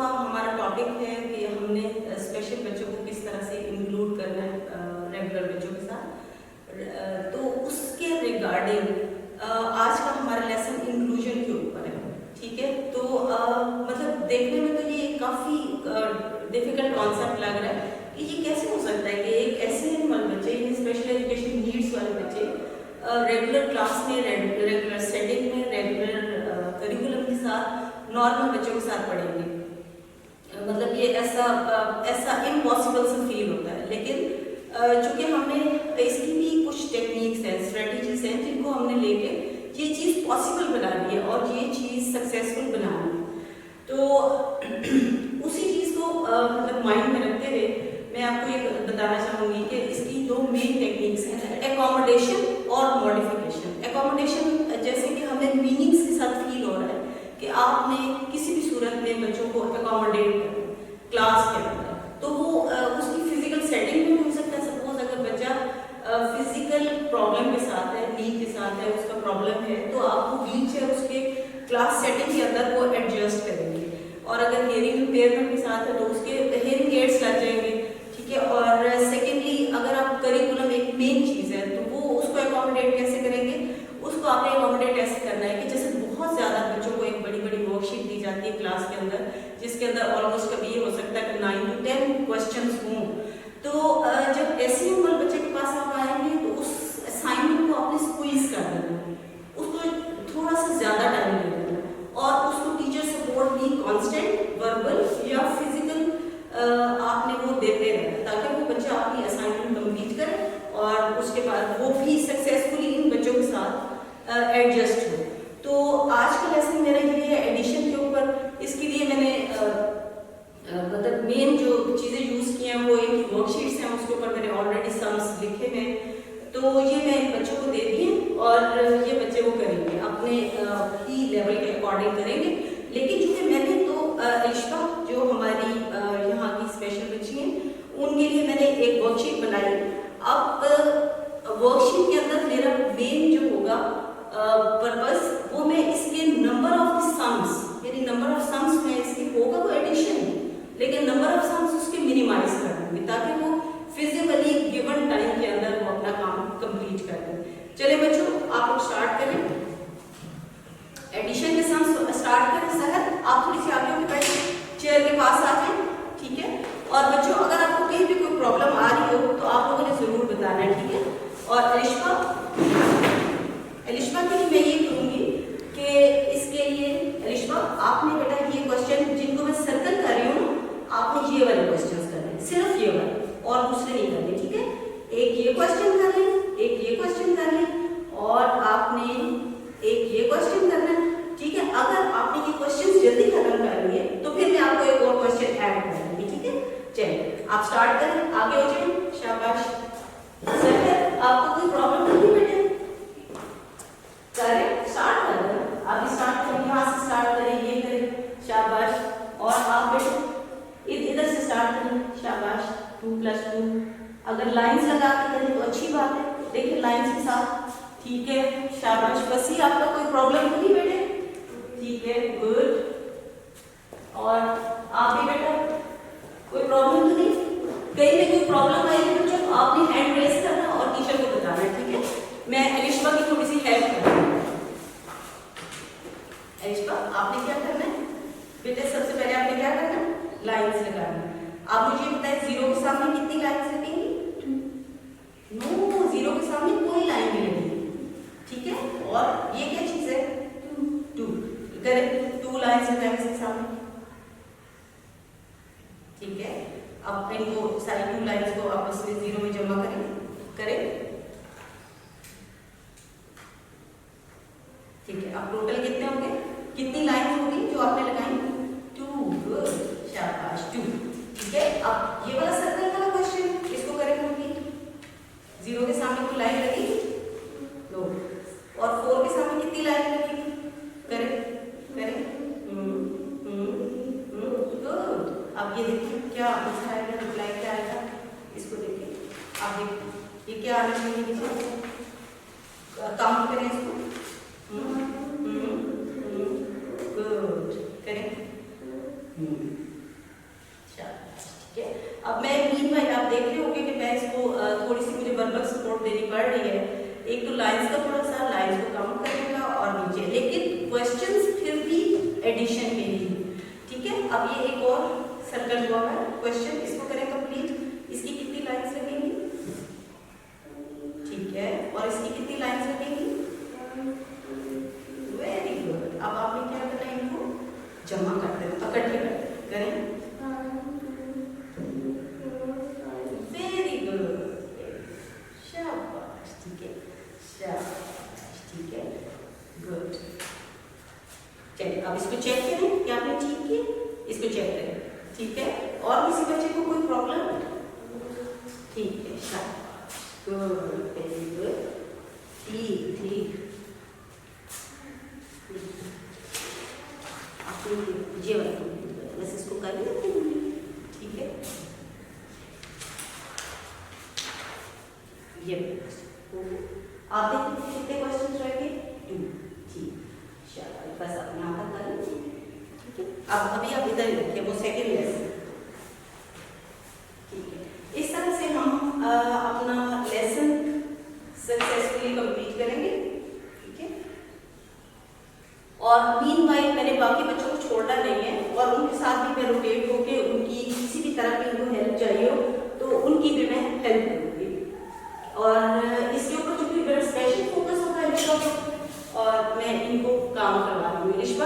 दफ़ा हमारा टॉपिक है कि हमने स्पेशल बच्चों को किस तरह से इंक्लूड करना है रेगुलर बच्चों के साथ। तो उसके रिगार्डिंग आज का हमारा लेसन इंक्लूजन के ऊपर है, ठीक है। तो मतलब देखने में तो ये काफ़ी डिफिकल्ट कॉन्सेप्ट लग रहा है कि ये कैसे हो सकता है कि एक ऐसे बच्चे, स्पेशल एजुकेशन नीड्स वाले बच्चे रेगुलर क्लास में, रेगुलर सेटिंग में, रेगुलर करिकुलम के साथ नॉर्मल बच्चों के साथ पढ़ेंगे। मतलब ये ऐसा इम्पॉसिबल सा फील होता है। लेकिन चूंकि हमने इसकी भी कुछ टेक्निक्स हैं, स्ट्रेटजीज हैं जिनको हमने लेके ये चीज़ पॉसिबल बनानी है और ये चीज़ सक्सेसफुल बनानी है। तो उसी चीज़ को मतलब माइंड में रखते हुए मैं आपको ये बताना चाहूँगी कि इसकी दो मेन टेक्निक्स हैं, एकोमोडेशन और मॉडिफिकेशन। एकोमोडेशन जैसे कि हमें मीनिंग्स के साथ फील हो रहा है कि आपने किसी भी सूरत में बच्चों को एकोमोडेट करना क्लास के अंदर, तो वो उसकी फिजिकल सेटिंग में भी हो सकता है। सपोज अगर बच्चा फिजिकल प्रॉब्लम के साथ है, नी के साथ है, उसका प्रॉब्लम है, तो आप वो व्हील चेयर उसके क्लास सेटिंग के अंदर वो एडजस्ट करेंगे। और अगर हियरिंग इम्पेयरमेंट के साथ है तो उसके हियरिंग एड्स लग जाएंगे, ठीक है। और सेकेंडली अगर आप करिकुलम एक मेन चीज़ है तो वो उसको एकोमोडेट कैसे करेंगे, उसको आपने एकोमोडेट ऐसे करना है कि जैसे बहुत ज़्यादा बच्चों को एक बड़ी बड़ी वर्कशीट दी जाती है क्लास के अंदर, जिसके अंदर ऑलमोस्ट कभी ये हो सकता है कि 9 to 10 क्वेश्चंस हों। तो जब ऐसे उम्र बच्चे के पास आप आएंगे तो उस असाइनमेंट को आपने स्क्वीज कर देना है, उसको थोड़ा सा ज़्यादा टाइम दे देना और उसको टीचर सपोर्ट भी कॉन्स्टेंट वर्बल या फिजिकल आपने वो देते रहना ताकि वो बच्चा अपनी असाइनमेंट कंप्लीट करे और उसके बाद वो भी सक्सेसफुली इन बच्चों के साथ एडजस्ट हो। तो आज का लेसन मेरा ये है एडिशन के ऊपर। इसके लिए मैंने मतलब मेन जो चीज़ें यूज़ की हैं वो एक वर्कशीट्स हैं, उसके ऊपर मैंने ऑलरेडी सम्स लिखे हैं। तो ये मैं इन बच्चों को दे दिए और ये बच्चे वो करेंगे अपने ही लेवल के अकॉर्डिंग करेंगे। लेकिन चूँकि मैंने तो इश्का जो हमारी यहाँ की स्पेशल बच्ची हैं उनके लिए मैंने एक वर्कशीट बनाई। अब वर्कशीट के अंदर मेरा मेन जो होगा पर्पस वो मैं इसके नंबर ऑफ सम्स, यानी नंबर ऑफ सम्स में इसके होगा वो एडिशन, लेकिन नंबर ऑफ सम्स उसके मिनिमाइज कर दूंगी ताकि वो फिजिकली गिवन टाइम के अंदर वो अपना काम कंप्लीट कर दें। चलिए बच्चों आप लोग स्टार्ट करें, एडिशन के सम्स स्टार्ट करें। सहर आप थोड़ी सी आगे बैठे चेयर के पास आ जाए, ठीक है। और बच्चों अगर आपको कहीं भी कोई प्रॉब्लम आ रही हो तो आप लोगों ने जरूर बताना है, ठीक है। और एलिशा के लिए मैं ये कहूँगी कि इसके लिए एलिशा आपने बेटा ये क्वेश्चन जिनको मैं सर्कल कर रही हूँ आपने ये वाले क्वेश्चंस करने, सिर्फ ये वाले और दूसरे नहीं करने, ठीक है। एक ये क्वेश्चन कर लें, एक ये क्वेश्चन कर लें और आपने एक ये क्वेश्चन करना है, ठीक है। अगर आपने ये क्वेश्चन जल्दी खत्म कर लिए तो फिर मैं आपको एक और क्वेश्चन ऐड कर दूंगी, ठीक है। चलिए आप स्टार्ट करें, आगे हो जाए, शाबाश। सर आपको कोई प्रॉब्लम नहीं बेटे, करें स्टार्ट कर दें, आप स्टार्ट करें, यहाँ से स्टार्ट करें, ये करें, शाबाश। और आप बेटे इधर से स्टार्ट करें, शाबाश। 2 + 2 अगर लाइंस लगा के करें तो अच्छी बात है, देखिए लाइंस के साथ, ठीक है, शाबाश। बस ही आपका कोई प्रॉब्लम तो नहीं बेटे, ठीक है, गुड। और आप भी बेटा कोई प्रॉब्लम तो नहीं, कहीं भी कोई प्रॉब्लम आएगी बच्चों तो आपने हैंड रेज करना और टीचर को बताना है, ठीक है। मैं एलिशा की थोड़ी सी हेल्प करूँगी। एलिशा आपने क्या करना है बेटे, सबसे पहले आपने क्या करना है, लाइंस लगाना। आप मुझे बताएं 0 के सामने कितनी लाइंस लगेंगी? नो, 0 के सामने कोई लाइन नहीं लगेगी, ठीक है। और ये क्या चीज है? 2 करें, 2 लाइंस लगाएंगे इसके सामने, ठीक है। अब इनको सारी 2 लाइंस को आपस में 0 में जमा करें, ठीक है। अब टोटल कितने होंगे, कितनी लाइन होगी जो आपने लगाई? 2, गुड, शाबाश, 2, ठीक है। अब ये वाला सर्कल वाला क्वेश्चन इसको करें कंप्लीट। 0 के सामने कोई लाइन लगी? नो। और 4 के सामने कितनी लाइन लगेगी? करें, गुड। अब ये देखिए क्या आंसर आएगा, रिप्लाई क्या आएगा, इसको देखिए। आप देखिए ये क्या आना चाहिए, काउंट करें इसको, गुड, करें। सपोर्ट देनी पड़ रही है। एक तो लाइंस का थोड़ा सा लाइंस को काउंट करने का और नीचे, लेकिन क्वेश्चंस फिर भी एडिशन के लिए, ठीक है। अब ये एक और सर्कल हुआ है क्वेश्चन, इसको करें कंप्लीट। इसकी कितनी लाइंस लगेंगी, ठीक है, और इसकी कितनी लाइंस लगेंगी, वेरी गुड। अब आपने क्या करना है, इनको जमा कर देना, इकट्ठे कर देना, करें, वेरी गुड, शाबाश, ठीक है, शाबाश, ठीक है, गुड। चलिए अब इसको चेक करें कि आपने ठीक किया, इसको चेक करें, ठीक है। और किसी बच्चे को कोई प्रॉब्लम, ठीक है, शाबाश, गुड, वेरी गुड, ठीक ठीक। आपको ये वाला बस इसको कर लेते हैं, ठीक है। ये आप देखिए कितने क्वेश्चन रह गए, 2, ठीक, चलो बस आप यहाँ तक कर लीजिए, ठीक है। अब अभी आप इधर ही रखिए, वो सेकेंड लेसन, ठीक है। इस तरह से हम अपना लेसन सक्सेसफुली कंप्लीट करेंगे, ठीक है। और मीनवाइल मैंने बाकी बच्चों को छोड़ना नहीं है, और उनके साथ भी मैं रोटेट होके उनकी किसी भी तरह की उनको हेल्प चाहिए हो तो उनकी भी मैं हेल्प करूँगी। और इसके ऊपर जो भी स्पेशल फोकस होगा रिश्वा, और मैं इनको काम करवा रही हूँ। रिश्वा